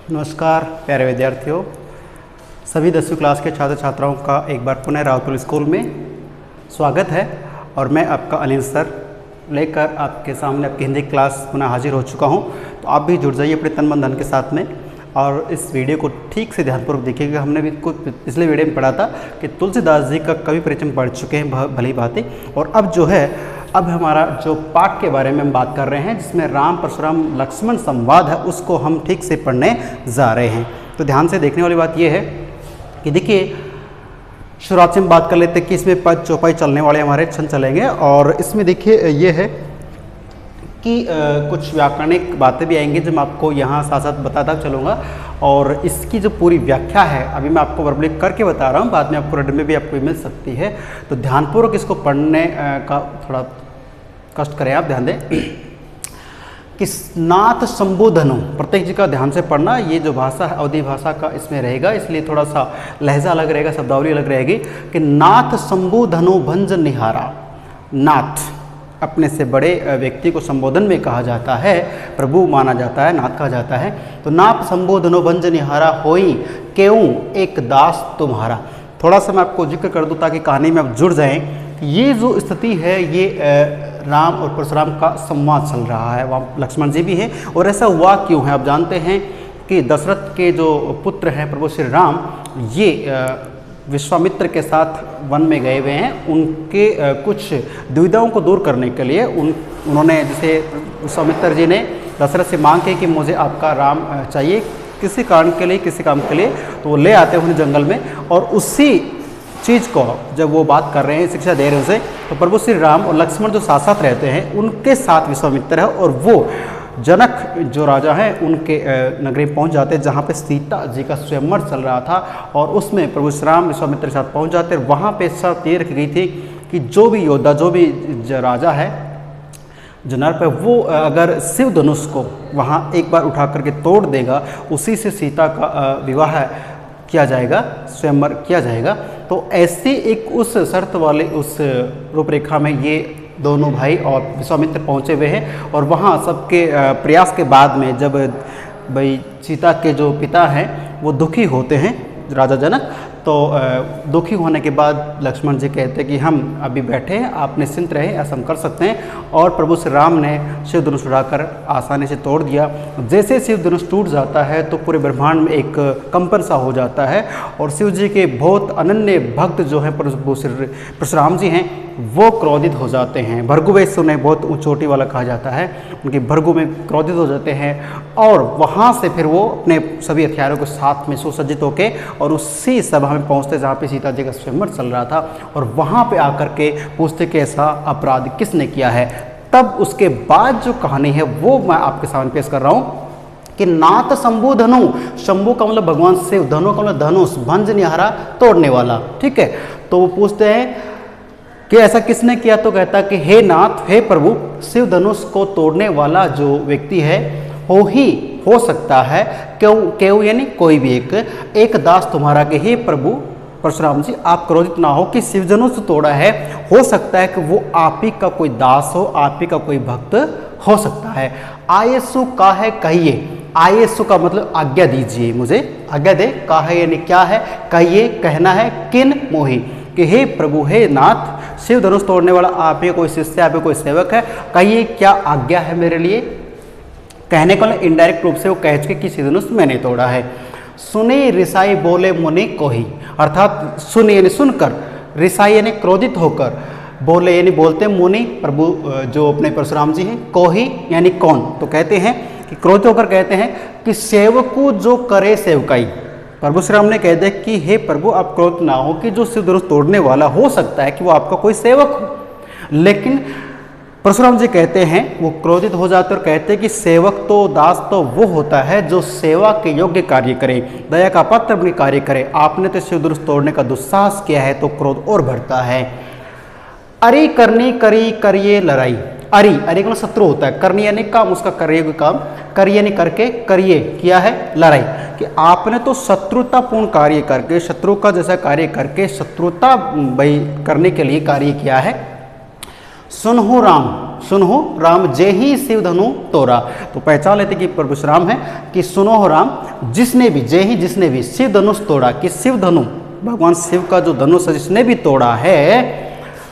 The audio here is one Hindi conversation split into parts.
नमस्कार प्यारे विद्यार्थियों, सभी 10वीं क्लास के छात्र छात्राओं का एक बार पुनः रावतुल स्कूल में स्वागत है। और मैं आपका अनिल सर लेकर आपके सामने आपकी हिंदी क्लास पुनः हाजिर हो चुका हूं। तो आप भी जुड़ जाइए अपने तन मन धन के साथ में और इस वीडियो को ठीक से ध्यानपूर्वक देखिएगा। हमने भी कुछ पिछले वीडियो में पढ़ा था कि तुलसीदास जी का कवि परिचय पढ़ चुके हैं भली बातें, और अब जो है अब हमारा जो पाठ के बारे में हम बात कर रहे हैं जिसमें राम परशुराम लक्ष्मण संवाद है उसको हम ठीक से पढ़ने जा रहे हैं। तो ध्यान से देखने वाली बात यह है कि देखिए, शुरुआत से हम बात कर लेते हैं कि इसमें पद चौपाई चलने वाले हमारे क्षण चलेंगे। और इसमें देखिए ये है कि कुछ व्याकरणिक बातें भी आएंगी जो मैं आपको यहाँ साथ साथ बताता चलूँगा। और इसकी जो पूरी व्याख्या है अभी मैं आपको वर्बली करके बता रहा हूँ, बाद में आपको रेड में भी आपको मिल सकती है। तो ध्यानपूर्वक इसको पढ़ने का थोड़ा कष्ट करें, आप ध्यान दें कि नाथ संबोधनो, प्रत्येक जी का ध्यान से पढ़ना। ये जो भाषा है अवधी भाषा का इसमें रहेगा, इसलिए थोड़ा सा लहजा अलग रहेगा, शब्दावली अलग रहेगी कि नाथ संबोधनो भंज निहारा। नाथ अपने से बड़े व्यक्ति को संबोधन में कहा जाता है, प्रभु माना जाता है, नाथ कहा जाता है। तो नाथ संबोधनो भंज निहारा होई क्यों एक दास तुम्हारा। थोड़ा सा मैं आपको जिक्र कर दूं ताकि कहानी में आप जुड़ जाएं। ये जो स्थिति है ये राम और परशुराम का संवाद चल रहा है, वहाँ लक्ष्मण जी भी हैं। और ऐसा हुआ क्यों है, आप जानते हैं कि दशरथ के जो पुत्र हैं प्रभु श्री राम, ये विश्वामित्र के साथ वन में गए हुए हैं। उनके कुछ दुविधाओं को दूर करने के लिए उन्होंने, जैसे विश्वामित्र जी ने दशरथ से मांग की कि मुझे आपका राम चाहिए किसी कारण के लिए, किसी काम के लिए। तो वो ले आते हैं उन्हें जंगल में, और उसी चीज़ को जब वो बात कर रहे हैं, शिक्षा दे रहे हैं उसे, तो प्रभु श्री राम और लक्ष्मण जो साथ साथ रहते हैं उनके साथ विश्वामित्र है, और वो जनक जो राजा हैं उनके नगरी पहुंच जाते हैं जहाँ पे सीता जी का स्वयंवर चल रहा था। और उसमें प्रभु श्री राम विश्वामित्र के साथ पहुंच जाते हैं। वहाँ पे शर्त ये रखी गई थी कि जो भी योद्धा, जो भी राजा है जनर पे, वो अगर शिव धनुष को वहाँ एक बार उठा करके तोड़ देगा, उसी से सीता का विवाह किया जाएगा, स्वयंवर किया जाएगा। तो ऐसे एक उस शर्त वाले उस रूपरेखा में ये दोनों भाई और विश्वामित्र पहुँचे हुए हैं। और वहाँ सबके प्रयास के बाद में जब भाई सीता के जो पिता हैं वो दुखी होते हैं, राजा जनक, तो दुखी होने के बाद लक्ष्मण जी कहते हैं कि हम अभी बैठे हैं, आप निश्चिंत रहें, ऐसा हम कर सकते हैं। और प्रभु श्री राम ने शिव धनुष उड़ाकर आसानी से तोड़ दिया। जैसे शिव धनुष टूट जाता है तो पूरे ब्रह्मांड में एक कंपन सा हो जाता है। और शिव जी के बहुत अनन्य भक्त जो हैं प्रभु श्री परशुराम जी हैं वो क्रोधित हो जाते हैं। भृगुवेश उन्हें बहुत चोटी वाला कहा जाता है, उनके भृगु में क्रोधित हो जाते हैं। और वहाँ से फिर वो अपने सभी हथियारों के साथ में सुसज्जित होकर और उसी सभा में पहुँचते जहाँ पे सीता जी का स्वयंवर चल रहा था, और वहाँ पे आकर के पूछते कि ऐसा अपराध किसने किया है। तब उसके बाद जो कहानी है वो मैं आपके सामने पेश कर रहा हूँ कि नाथ शंभु धनु, शंभु का मतलब भगवान शिव, धनु का मतलब धनुष, भंज निहारा तोड़ने वाला, ठीक है। तो वो पूछते हैं कि ऐसा किसने किया, तो कहता कि हे नाथ, हे प्रभु, शिव धनुष को तोड़ने वाला जो व्यक्ति है हो सकता है क्यों यानी कोई भी एक दास तुम्हारा के हे प्रभु परशुराम जी, आप क्रोधित ना हो कि शिव धनुष तोड़ा है, हो सकता है कि वो आप ही का कोई दास हो, आप ही का कोई भक्त हो सकता है। आयसु का है कहिए, आयसु का मतलब आज्ञा दीजिए, मुझे आज्ञा दे, का है यानी क्या है, कहिए कहना है, किन मोहि कि हे प्रभु, हे नाथ, शिव धनुष तोड़ने वाला आप ही कोई शिष्य, आप ही कोई सेवक है, कहिए क्या आज्ञा है मेरे लिए। कहने को इनडायरेक्ट रूप से वो कह चुके कि शिव धनुष मैंने तोड़ा है। सुने रिसाई बोले मुनि कोही, अर्थात सुने यानी सुनकर, रिसाई यानी क्रोधित होकर, बोले यानी बोलते मुनि प्रभु जो अपने परशुराम जी हैं, कोही यानी कौन, तो कहते हैं कि क्रोधित होकर कहते हैं कि सेवकू जो करे सेवकाई। प्रभु श्री राम ने कह दिया कि हे प्रभु, आप क्रोध ना हो कि जो शिव धनुष तोड़ने वाला हो सकता है कि वो आपका कोई सेवक हो। लेकिन परशुराम जी कहते हैं, वो क्रोधित हो जाते और कहते हैं कि सेवक तो, दास तो वो होता है जो सेवा के योग्य कार्य करे, दया का पात्र अपने कार्य करे। आपने तो शिव धनुष तोड़ने का दुस्साहस किया है तो क्रोध और बढ़ता है। अरि करनी करी करिए लड़ाई, अरि अरि का शत्रु होता है, करनी यानी काम, उसका करिए काम, करिए यानी करके, करिए किया है लड़ाई, कि आपने तो शत्रुतापूर्ण कार्य करके, शत्रु का जैसा कार्य करके शत्रुता भाई करने के लिए कार्य किया है। सुनहु राम, सुनहु राम जे ही शिव धनु तोड़ा। तो पहचान लेते कि परशुराम है कि सुनो राम, जिसने भी, जे ही जिसने भी शिव धनुष तोड़ा, कि शिव धनु भगवान शिव का जो धनुष है जिसने भी तोड़ा है,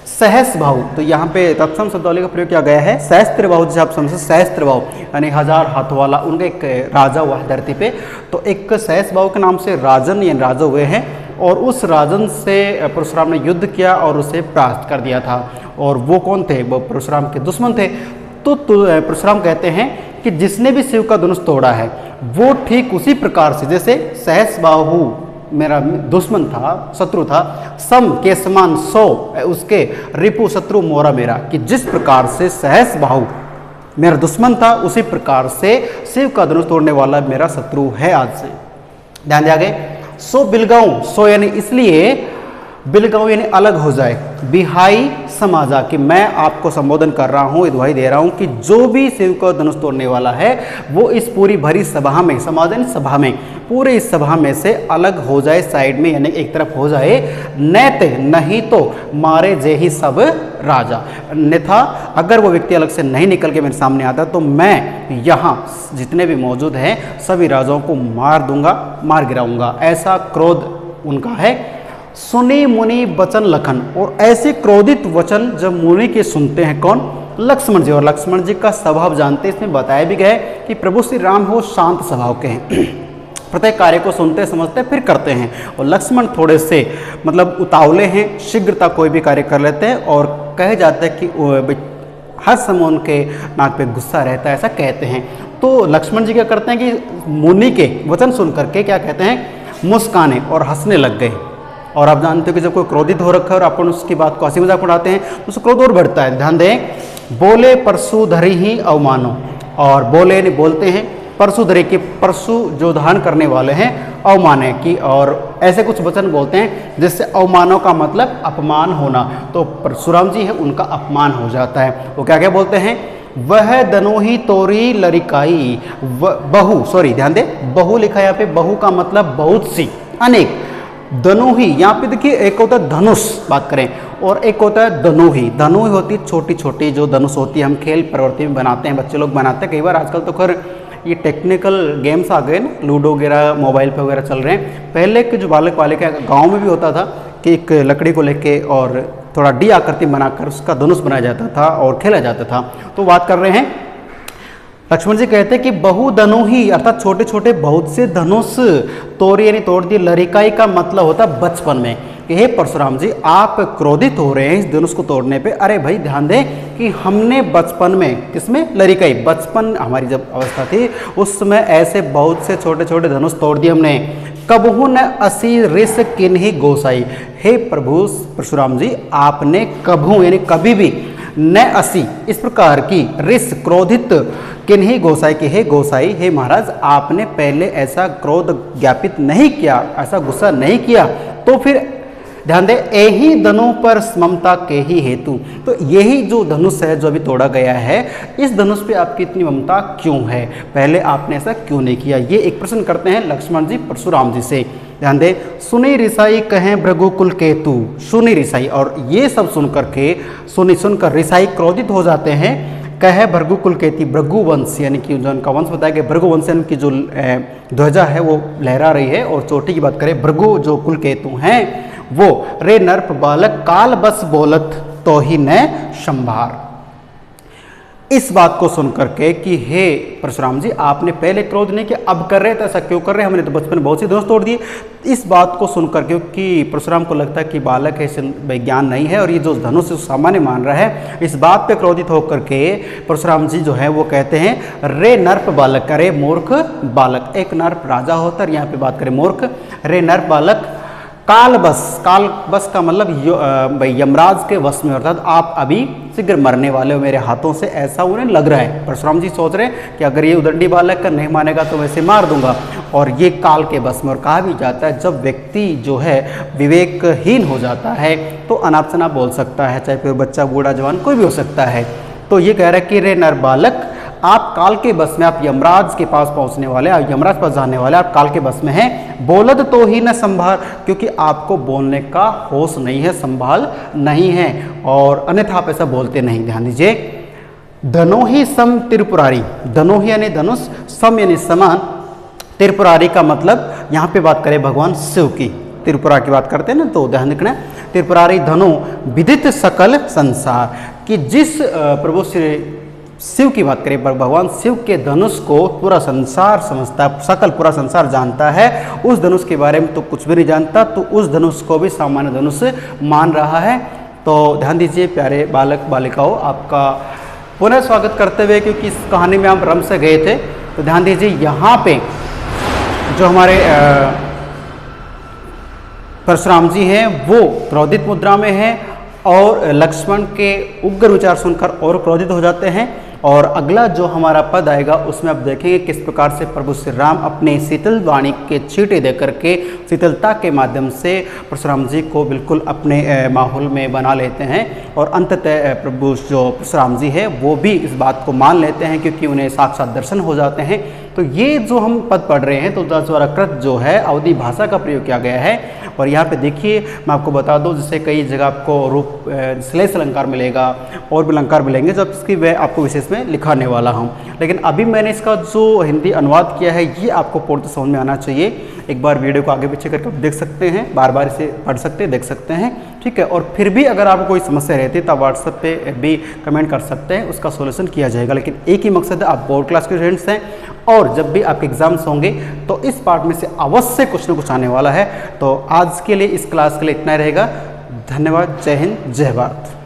सहस्त्र बाहु, तो यहाँ पे तत्सम शब्दावली का प्रयोग किया गया है। सहस्त्र बाहु जैसे आप समझे, सहस्त्र बाहु यानी 1000 हाथों वाला, उनका एक राजा हुआ है धरती पे। तो एक सहस्त्र बाहु के नाम से राजन यानी राजा हुए हैं, और उस राजन से परशुराम ने युद्ध किया और उसे परास्त कर दिया था। और वो कौन थे? वो परशुराम के दुश्मन थे। तो परशुराम कहते हैं कि जिसने भी शिव का धनुष तोड़ा है वो ठीक उसी प्रकार से जैसे सहस्त्र बाहु मेरा दुश्मन था, शत्रु था, सम के समान सो उसके रिपु शत्रु मोरा मेरा, कि जिस प्रकार से सहस्त्र बाहु मेरा दुश्मन था उसी प्रकार से शिव का धनुष तोड़ने वाला मेरा शत्रु है आज से। ध्यान दिया गया। सो बिलगाऊं, सो यानी इसलिए, बिलगाऊं यानी अलग हो जाए, बिहाई समाजा, कि मैं आपको संबोधन कर रहा हूँ, दुहाई दे रहा हूँ कि जो भी शिव का धनुष तोड़ने वाला है वो इस पूरी भरी सभा में, समाज यानी सभा में, पूरे इस सभा में से अलग हो जाए, साइड में यानी एक तरफ हो जाए। नैत नहीं तो मारे जे ही सब राजा, अन्यथा अगर वो व्यक्ति अलग से नहीं निकल के मेरे सामने आता तो मैं यहाँ जितने भी मौजूद हैं सभी राजाओं को मार दूंगा, मार गिराऊंगा। ऐसा क्रोध उनका है। सुनी मुनि वचन लखन, और ऐसे क्रोधित वचन जब मुनि के सुनते हैं कौन? लक्ष्मण जी। और लक्ष्मण जी का स्वभाव जानते, इसमें बताया भी गया है कि प्रभु श्री राम वो शांत स्वभाव के हैं, प्रत्येक कार्य को सुनते समझते फिर करते हैं। और लक्ष्मण थोड़े से मतलब उतावले हैं, शीघ्रता कोई भी कार्य कर लेते हैं, और कहे जाते हैं कि हर समय उनके नाक पे गुस्सा रहता है, ऐसा कहते हैं। तो लक्ष्मण जी क्या करते हैं कि मुनि के वचन सुन करके क्या कहते हैं? मुस्काने और हंसने लग गए। और आप जानते हो कि जब कोई क्रोधित हो रखा है और अपन उसकी बात को हंसी मजाक उड़ाते हैं तो उसका क्रोध और बढ़ता है। ध्यान दें, बोले परशु धरी ही अवमानो, और बोले नहीं बोलते हैं परशु धरी के, परशु जो धान करने वाले हैं, अवमाने की, और ऐसे कुछ वचन बोलते हैं जिससे अवमानों का मतलब अपमान होना। तो परशुराम जी है उनका अपमान हो जाता है। वो क्या क्या बोलते हैं? वह दनोही तोरी लरिकाई, बहु, सॉरी ध्यान दे, बहु लिखा है यहाँ पे, बहु का मतलब बहुत सी, अनेक। धनुही यहाँ पे देखिए, एक होता है धनुष बात करें और एक होता है धनुही। धनुही होती है छोटी छोटी जो धनुष होती है, हम खेल प्रवृत्ति में बनाते हैं, बच्चे लोग बनाते हैं। कई बार आजकल तो खैर ये टेक्निकल गेम्स आ गए ना, लूडो वगैरह मोबाइल पे वगैरह चल रहे हैं। पहले के जो बालक बालिका गाँव में भी होता था कि एक लकड़ी को लेके और थोड़ा डी आकृति बनाकर उसका धनुष बनाया जाता था और खेला जाता था। तो बात कर रहे हैं, लक्ष्मण जी कहते हैं कि बहु धनुही अर्थात छोटे छोटे बहुत से धनुष तोड़ी यानी तोड़ दिए। लरिकाई का मतलब होता है बचपन में। हे परशुराम जी, आप क्रोधित हो रहे हैं इस धनुष को तोड़ने पे। अरे भाई ध्यान दें कि हमने बचपन में, किसमें? लरिकाई, बचपन हमारी जब अवस्था थी उस समय ऐसे बहुत से छोटे छोटे धनुष तोड़ दिए हमने। कबहू न असी रिस किन्ही गोसाई, हे प्रभु परशुराम जी, आपने कबहू यानी कभी भी, न असी इस प्रकार की, रिस क्रोधित, किन्हीं गोसाई के, हे गोसाई, हे महाराज, आपने पहले ऐसा क्रोध ज्ञापित नहीं किया, ऐसा गुस्सा नहीं किया। तो फिर ध्यान दें, यही धनु पर ममता के ही हेतु, तो यही जो धनुष है जो अभी तोड़ा गया है, इस धनुष पे आपकी इतनी ममता क्यों है? पहले आपने ऐसा क्यों नहीं किया? ये एक प्रश्न करते हैं लक्ष्मण जी परशुराम जी से। ध्यान दे, सुनी रिसाई कहें भृगुकुल केतु, सुनी रिसाई, और ये सब सुन करके, सुनकर रिसाई क्रोधित हो जाते हैं। कहे भृगुकुल केती, भृगुवंश यानी कि जो उनका वंश बताया गया, भृगुवंश की जो ध्वजा है वो लहरा रही है। और चोटी की बात करें, भृगु जो कुल केतु हैं वो, रे नर्प बालक काल बस बोलत तो ही न संभार। इस बात को सुन करके कि हे परशुराम जी, आपने पहले क्रोध नहीं किया, अब कर रहे थे, ऐसा क्यों कर रहे हैं? हमने तो बचपन में बहुत सी धनुष तोड़ दिए। इस बात को सुन करके कि परशुराम को लगता है कि बालक है, ज्ञान नहीं है और ये जो धनुष सामान्य मान रहा है, इस बात पे क्रोधित होकर के परशुराम जी जो है वो कहते हैं, रे नर्प बालक, अरे मूर्ख बालक। एक नर्प राजा होता है, यहाँ पे बात करें मूर्ख। रे नर्प बालक काल बस का मतलब यमराज के वश में, अर्थात आप अभी शीघ्र मरने वाले हो मेरे हाथों से, ऐसा उन्हें लग रहा है। परशुराम जी सोच रहे हैं कि अगर ये उदंडी बालक नहीं मानेगा तो वैसे मार दूंगा, और ये काल के बस में। और कहा भी जाता है जब व्यक्ति जो है विवेकहीन हो जाता है तो अनाप शनाप बोल सकता है, चाहे फिर बच्चा बूढ़ा जवान कोई भी हो सकता है। तो ये कह रहा है कि रे नर बालक आप काल के बस में, आप यमराज के पास पहुंचने वाले, आप यमराज पास जाने वाले, आप काल के बस में हैं। बोलत तो ही न संभाल, क्योंकि आपको बोलने का होश नहीं है, संभाल नहीं है, और अन्यथा आप ऐसा बोलते नहीं। ध्यान दीजिए, धनोहि सम त्रिपुरारी, धनोहि यानी धनुष, सम यानी समान, त्रिपुरारी का मतलब यहाँ पे बात करें भगवान शिव की, त्रिपुरा की बात करते हैं ना, तो ध्यान रखना, त्रिपुरारी धनु विदित सकल संसार, कि जिस प्रभु श्री शिव की बात करें, भगवान शिव के धनुष को पूरा संसार समझता है, सकल पूरा संसार जानता है, उस धनुष के बारे में तो कुछ भी नहीं जानता, तो उस धनुष को भी सामान्य धनुष मान रहा है। तो ध्यान दीजिए प्यारे बालक बालिकाओं, आपका पुनः स्वागत करते हुए, क्योंकि इस कहानी में हम रम से गए थे, तो ध्यान दीजिए यहाँ पे जो हमारे परशुराम जी हैं वो क्रोधित मुद्रा में हैं, और लक्ष्मण के उग्र विचार सुनकर और क्रोधित हो जाते हैं। और अगला जो हमारा पद आएगा उसमें आप देखेंगे किस प्रकार से प्रभु श्री राम अपने शीतल वाणी के छींटे दे करके, शीतलता के माध्यम से परशुराम जी को बिल्कुल अपने माहौल में बना लेते हैं, और अंततः प्रभु जो परशुराम जी है वो भी इस बात को मान लेते हैं, क्योंकि उन्हें साक्षात दर्शन हो जाते हैं। तो ये जो हम पद पढ़ रहे हैं, तो दशवरकृत जो है अवधी भाषा का प्रयोग किया गया है। और यहाँ पे देखिए मैं आपको बता दूं, जैसे कई जगह आपको रूप श्लेष अलंकार मिलेगा और भी अलंकार मिलेंगे, जब इसकी वह आपको विशेष में लिखाने वाला हूँ। लेकिन अभी मैंने इसका जो हिंदी अनुवाद किया है ये आपको पूर्ण समझ में आना चाहिए। एक बार वीडियो को आगे पीछे करके आप देख सकते हैं, बार बार इसे पढ़ सकते हैं, देख सकते हैं, ठीक है। और फिर भी अगर आपको कोई समस्या रहती है तो आप व्हाट्सएप पे भी कमेंट कर सकते हैं, उसका सोल्यूशन किया जाएगा। लेकिन एक ही मकसद है, आप बोर्ड क्लास के स्टूडेंट्स हैं, और जब भी आपके एग्जाम्स होंगे तो इस पार्ट में से अवश्य कुछ न कुछ आने वाला है। तो आज के लिए इस क्लास के लिए इतना रहेगा। धन्यवाद। जय हिंद, जय भारत।